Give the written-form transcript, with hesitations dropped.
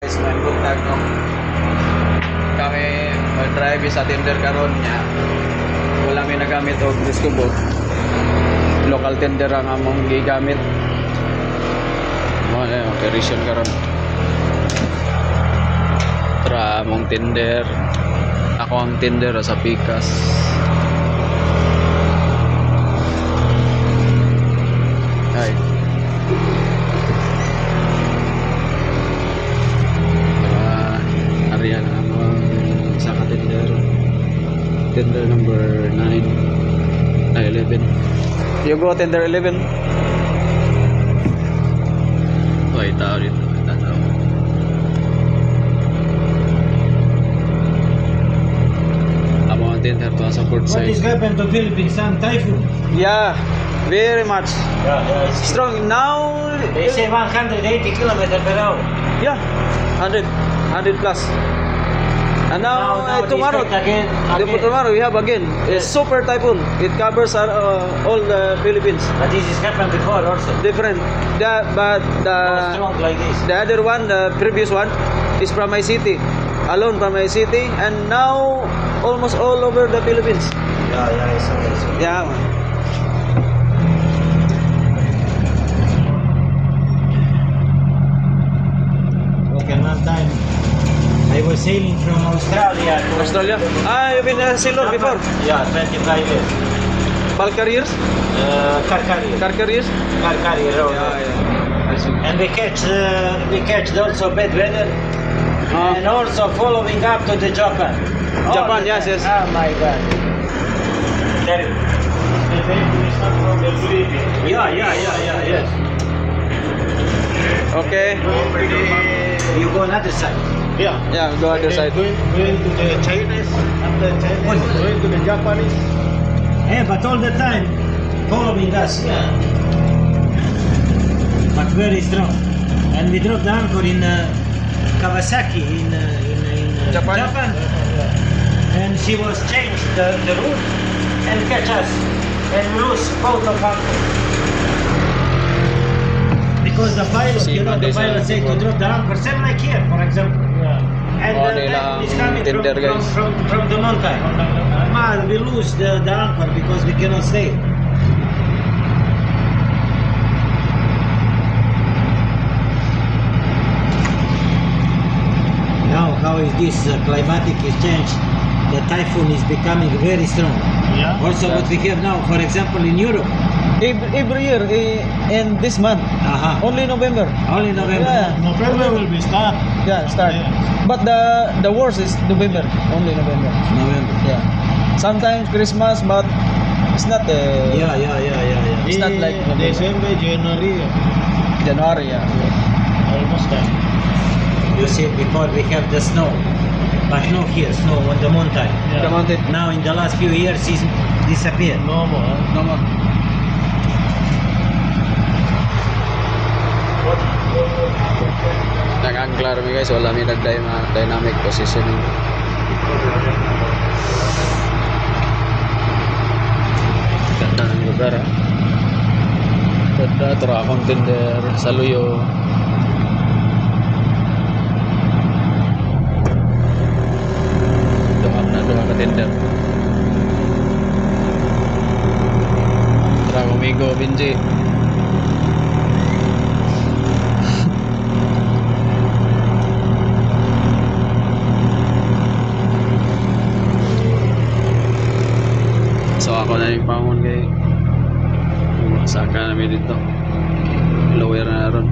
Guys, may buntag no. Kami mag-drive sa tender karon niya. Wala may nagamit og disco. Local tender ang among gigamit. Mo na operation karon. Tra among tender. Ako ang tender sa Pikas. Ay. Ariyan among sa tender. Tender number 9 ay 11. You go tender 11. Ay, tao dito. Tanaw. Amo ang tender to sa port What side. is happened to Philippines? Some typhoon. Yeah, very much Yeah, strong now. They say 180 km/h. Yeah, 100 plus. And now, they tomorrow, expect again. tomorrow we have again a super typhoon. It covers all the Philippines. But this has happened before also. Different. But Not strong like this. the other one, the previous one, is from my city, alone from my city, and now almost all over the Philippines. Yeah, it's okay. Yeah. Man. Okay, one time I was sailing from Australia to Australia. Ah, you've been a sailor before. Yeah, 25 years. Bulk carriers, Car carrier. car carriers. Car carrier road. Yeah. I see. And we catch also bad weather. Ah. And also following up to the Japan. Japan, All the yes, time. yes. Oh my God. Terrible. Yes. Okay. You go another side. Yeah. Yeah, go other side. Going to the Chinese, after Chinese, going to the Japanese. Yeah, but all the time following us. Yeah. But very strong. And we dropped the anchor in Kawasaki in Japan. And she was changed the route and catch us and lose both of anchor. Because the pilot, See, but the this pilot is- said to drop the anchor, same like here, for example. And Oh, the nila typhoon is ang coming tender, guys. from the mountain. Man, we lose the anchor because we cannot stay. Now, how is this climatic is changed? The typhoon is becoming very strong. Yeah. Also, what we have now, for example, in Europe. Every year, in this month, only November. Only November. Yeah. November will be start. Yeah, start. Yeah. But the worst is November, only November. November. Yeah. Sometimes Christmas, but it's not Yeah. It's not like November. December, January, January. Yeah. almost done. You see, before we have the snow, but no here, snow on the mountain. Yeah. The mountain. Now in the last few years, it's disappeared. No more. No more. Nag-angler kami guys, wala may nag-dynamic positioning. Ganda ng lugar ha. Ganda, tura akong tender sa Luyo. Doha ka tender. Tura kumigo, Benji. So ako na yung pangon kay saka namin dito lower na ron.